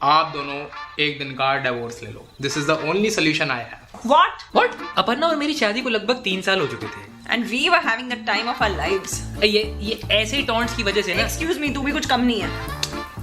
आप दोनों एक दिन का डिवोर्स ले लो। This is the only solution I have. What? Aparna और मेरी शादी को लगभग 3 साल हो चुके थे। And we were having the time of our lives. ये ऐसे टॉन्ट्स की वजह से ना Excuse me, तू भी कुछ कम नहीं है।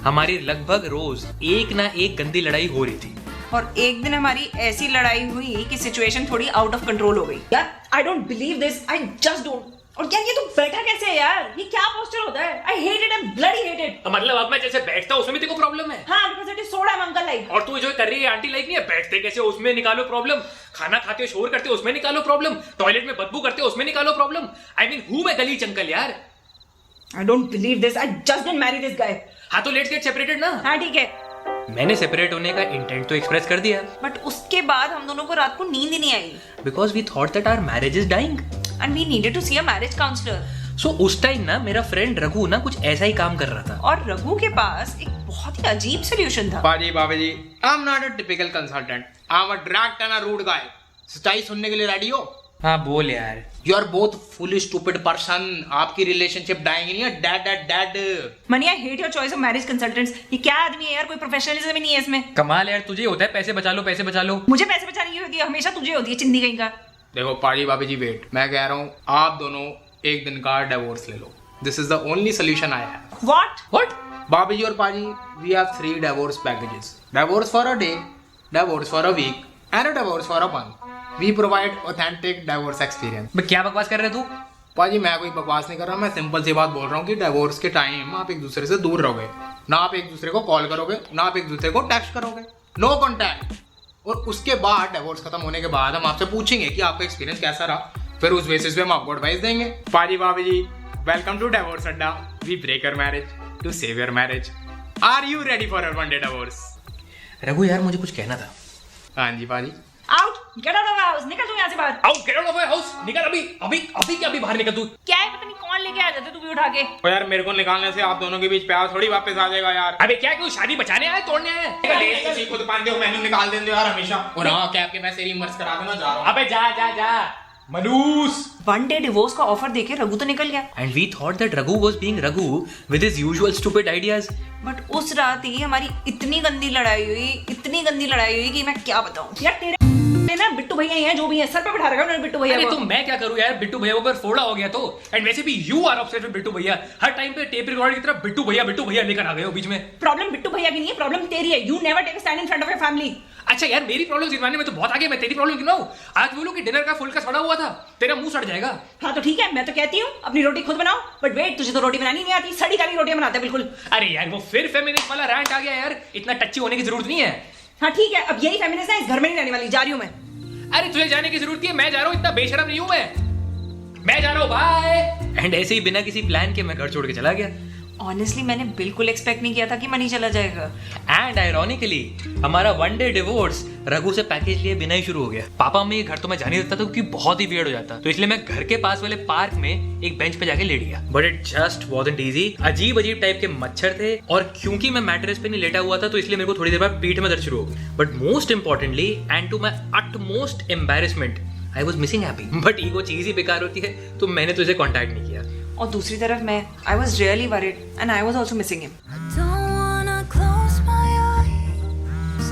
हमारी लगभग रोज एक ना एक गंदी लड़ाई हो रही थी। और एक दिन हमारी ऐसी लड़ाई हुई कि सिचुएशन थोड़ी आउट ऑफ कंट्रोल हो गई। यार, I don't believe this. I just don't. और यार ये तो बैठा कैसे है यार? ये क्या पोस्टर होता है? I hate it and bloody hate it. मतलब अब मैं जैसे बैठता हूँ उसमें भी तेरे को प्रॉब्लम है? हाँ, because it is so damn uncle like. और तू जो कर रही है आंटी लाइक नहीं है, बैठते कैसे उसमें निकालो प्रॉब्लम, खाना खाते हो शोर करते हो उसमें निकालो प्रॉब्लम, टॉयलेट में बदबू करते हो उसमें निकालो प्रॉब्लम। आई मीन हूँ मैं गली चंकल यार। I don't believe this. I just didn't marry this guy. हाँ तो लेट्स गेट सेपरेटेड ना। हाँ ठीक है। मैंने सेपरेट होने का इंटेंट तो एक्सप्रेस कर दिया। बट उसके बाद हम दोनों को रात को नींद ही नहीं आई। Because we thought that our marriage is dying And we needed to see a marriage counselor. So उस टाइम ना मेरा फ्रेंड रघु ना कुछ ऐसा ही काम कर रहा था। और रघु के पास एक बहुत ही अजीब सोल्यूशन था। पाजी बाबा जी, I am not a typical consultant, I am a direct and a rude guy. सच्चाई सुनने के लिए रेडी हो? हाँ बोल यार। You are both fully stupid person. आपकी रिलेशनशिप डाइंग नहीं है, dead dead dead. Mani, I hate your choice of marriage consultants. ये क्या आदमी है यार? कोई प्रोफेशनलिज्म ही नहीं है इसमें। कमाल यार, तुझे होता है पैसे बचा लो पैसे बचा लो। मुझे पैसे बचाने की होती है, हमेशा तुझे होती है चिंदी कहीं का। देखो पाजी बाबा जी, वेट, मैं कह रहा हूँ आप दोनों एक दिन का डिवोर्स ले लो। This is the only solution I have. What? बाबा जी और पाजी, we have 3 divorce packages. Divorce for a day, divorce for a week and a divorce for a month. We provide authentic divorce experience. मैं क्या बकवास कर रहे तू? पाजी मैं कोई बकवास नहीं कर रहा, मैं सिंपल सी बात बोल रहा हूँ कि डिवोर्स के टाइम आप एक दूसरे से दूर रहोगे ना, आप एक दूसरे को कॉल करोगे ना, आप एक दूसरे को टेक्स्ट करोगे, नो कॉन्टैक्ट। और उसके बाद डिवोर्स खत्म होने के बाद हम आपसे पूछेंगे कि आपका एक्सपीरियंस कैसा रहा, फिर उस बेसिस पे हम आपको एडवाइस देंगे। पाजी भाभी जी, वेलकम टू डिवोर्स अड्डा। We break your marriage to save your marriage. Are you ready for a one day divorce? Raghu यार मुझे कुछ कहना था। हाँ जी पाजी। Out, get out of house, निकल तू यहाँ से बाहर। Out, get out of my house, निकल अभी अभी अभी क्या अभी बाहर निकल तू। क्या है पता नहीं कौन लेके आ जाते तू भी उठा के। ओ यार, मेरे को निकालने से आप दोनों के बीच प्यार थोड़ी वापस आ जाएगा यार। अबे क्या क्यों शादी बचाने आए तोड़ने आए? किसी खुद पान दो, मैंने निकाल देंगे यार हमेशा। और हाँ, क्या आपके मैं सेरी मर्ज करा देना जा रहा हूँ। अबे जा जा जा मनूस। वन डे डिवोर्स का ऑफर देके रघु तो निकल गया। And we thought that Raghu was being Raghu with his usual stupid ideas. But उस रात ही हमारी इतनी गंदी लड़ाई हुई कि मैं क्या बताऊं यार। तेरे ना बिट्टू भैया ही हैं, जो भी है सर पे बिठा रखा उन्होंने बिट्टू भैया अरे को। तो मैं क्या करूं यार, बिट्टू भैया ऊपर फोड़ा हो गया तो। एंड वैसे भी you are obsessed with Bittu भैया, हर टाइम पे टेप रिकॉर्ड की तरफ बिट्टू भैया लेकर आ गए हो बीच में। प्रॉब्लम बिट्टू भैया की नहीं है, प्रॉब्लम तेरी है। You never take stand in front of your family. अच्छा यार, मेरी प्रॉब्लम जितवाने में तो बहुत आगे, मैं तेरी प्रॉब्लम क्यों ना हूं? आज बोलो कि डिनर का फुल्का सड़ा हुआ था, तेरा मुंह सड़ जाएगा। हाँ तो ठीक है, मैं तो कहती हूँ अपनी रोटी खुद बनाओ। बट वेट, तुझे तो रोटी बनानी नहीं आती, सड़ी खाली रोटियां बनाता है बिल्कुल। अरे यार वो फिर फेमिनिस्ट वाला रैंट आ गया यार, इतना टच्ची होने की जरूरत नहीं है। हाँ ठीक है, अब यही फेमिनिस्ट है, इस घर में नहीं रहने वाली, जा रही हूँ मैं। अरे तुझे जाने की जरूरत है, मैं जा रहा हूँ, इतना बेशरम नहीं हूं मैं जा रहा हूँ, बाय। एंड ऐसे ही बिना किसी प्लान के मैं घर छोड़ के चला गया। ऑनेस्टली मैंने बिल्कुल एक्सपेक्ट नहीं किया था कि मनी चला जाएगा। एंड आयरॉनिकली हमारा वन डे डिवोर्स रघु से पैकेज लिए बिना ही शुरू हो गया। पापा में ये घर तो मैं जाने देता था क्योंकि बहुत ही वियर्ड हो जाता, तो इसलिए मैं घर के पास वाले पार्क में एक बेंच पे जाके लेट गया। But it just wasn't easy. अजीब टाइप के मच्छर थे, और क्योंकि मैं मैट्रेस पे नहीं लेटा हुआ था तो इसलिए मेरे को थोड़ी देर बाद पीठ में दर्द शुरू हो गई। But most importantly and to my utmost embarrassment, I was missing happy. But ego चीज ही बेकार होती है, तो मैंने तुझे कॉन्टैक्ट नहीं किया। और दूसरी तरफ मैं, I was really worried and I was also missing him. Don't wanna close my eyes.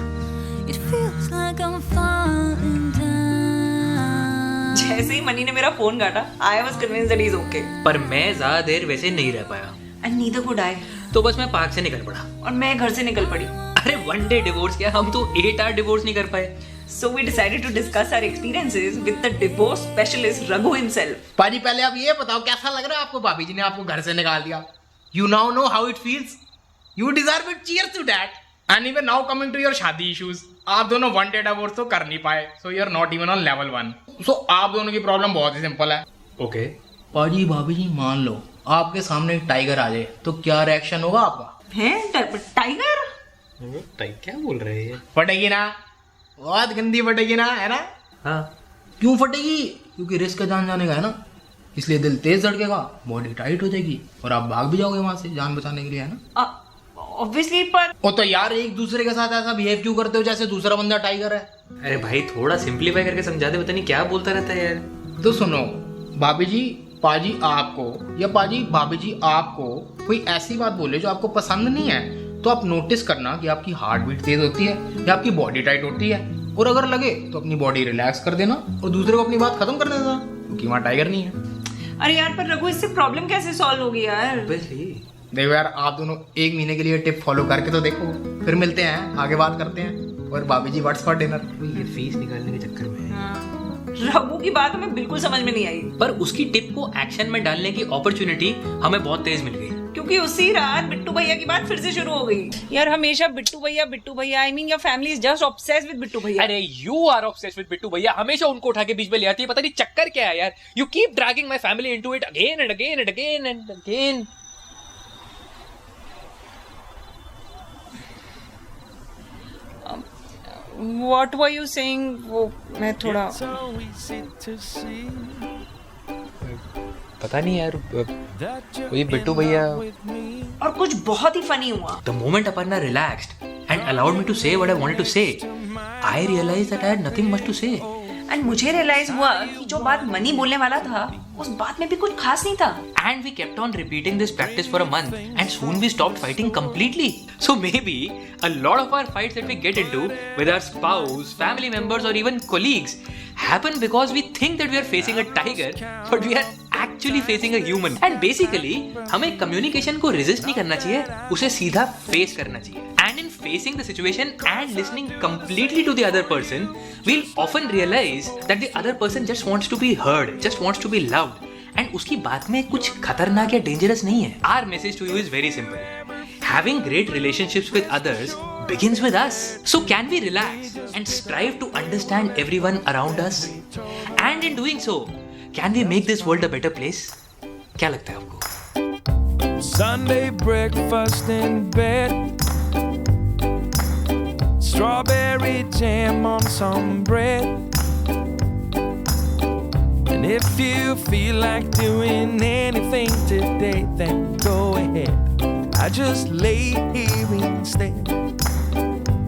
It feels like I'm falling down. जैसे ही मनी ने मेरा फोन काटा, I was convinced that he is okay. पर मैं ज्यादा देर वैसे नहीं रह पाया, एंड नीदर कुड आई। तो बस मैं पार्क से निकल पड़ा। और मैं घर से निकल पड़ी। अरे वन डे डिवोर्स क्या, हम तो 8 आवर डिवोर्स नहीं कर पाए। So we decided to discuss our experiences with the divorce specialist Raghu himself. पाजी पहले आप ये बताओ कैसा लग रहा है आपको? भाभी जी ने आपको घर से निकाल दिया। You now know how it feels. You deserve it. Cheers to that. And even now coming to your शादी issues. आप दोनों वन डे डिवोर्स तो कर नहीं पाए, so you are not even on level 1. So आप दोनों की प्रॉब्लम बहुत ही सिंपल है। ओके पाजी भाभी जी, मान लो आपके सामने एक टाइगर आ जाए तो क्या रिएक्शन होगा आपका? हैं टाइगर? क्या बोल रहे हैं? फटेगी ना, बहुत गंदी फटेगी ना, है ना? हाँ क्यों फटेगी? क्योंकि रिस्क जान जाने का है ना, इसलिए दिल तेज धड़केगा, बॉडी टाइट हो जाएगी और आप भाग भी जाओगे वहां से जान बचाने के लिए, है ना? ऑब्वियसली, पर ओ तो यार एक दूसरे के साथ ऐसा बिहेव क्यों करते हो जैसे दूसरा बंदा टाइगर है? अरे भाई थोड़ा सिंपलीफाई करके समझा दे, पता नहीं क्या बोलता रहता है यार। तो सुनो भाभी जी, पाजी आपको या पाजी भाभी जी आपको कोई ऐसी बात बोले जो आपको पसंद नहीं है, तो आप नोटिस करना कि आपकी हार्ट बीट तेज होती है या आपकी बॉडी टाइट होती है, और अगर लगे तो अपनी बॉडी रिलैक्स कर देना और दूसरे को अपनी बात खत्म कर देना, क्योंकि वहाँ टाइगर नहीं है। अरे यार पर रघु इससे प्रॉब्लम कैसे सॉल्व होगी यार? देखो यार, आप दोनों 1 महीने के लिए टिप फॉलो करके तो देखो, फिर मिलते हैं, आगे बात करते हैं। और भाभी जी व्हाट्स फॉर डिनर? ये फेस निकालने के चक्कर में रघु की बात हमें बिल्कुल समझ में नहीं आई, पर उसकी टिप को एक्शन में डालने की अपॉर्चुनिटी हमें बहुत तेज मिल गई, क्योंकि उसी रात बिट्टू भैया की बात फिर से शुरू हो गई। यार हमेशा बिट्टू भैया, I mean your family is just obsessed with Bittu भैया। अरे you are obsessed with Bittu भैया, हमेशा उनको उठा के बीच में ले आती है, पता नहीं चक्कर क्या है यार। You keep dragging my family into it again and again and again and again. What were you saying? वो मैं थोड़ा पता नहीं यार, ये बिट्टू भैया। और कुछ बहुत ही फनी हुआ। The moment Aparna relaxed and allowed me to say what I wanted to say, I realized that I had nothing much to say. And मुझे रियलाइज हुआ कि जो बात मनी बोलने वाला था उस बात में भी कुछ खास नहीं था। And we kept on repeating this practice for a month, and soon we stopped fighting completely. So maybe a lot of our fights that we get into with our spouse, family members, or even colleagues happen because we think that we are facing a tiger, but we are actually facing a human. And basically, हमें communication को resist नहीं करना चाहिए, उसे सीधा face करना चाहिए. And in facing the situation and listening completely to the other person, we'll often realize that the other person just wants to be heard, just wants to be loved. And उसकी बात में कुछ खतरनाक या dangerous नहीं है. Our message to you is very simple. Having great relationships with others begins with us. So can we relax and strive to understand everyone around us? And in doing so, can we make this world a better place? क्या लगता है आपको? Sunday breakfast in bed, strawberry jam on some bread. And if you feel like doing anything today, then go ahead. I just lay here instead.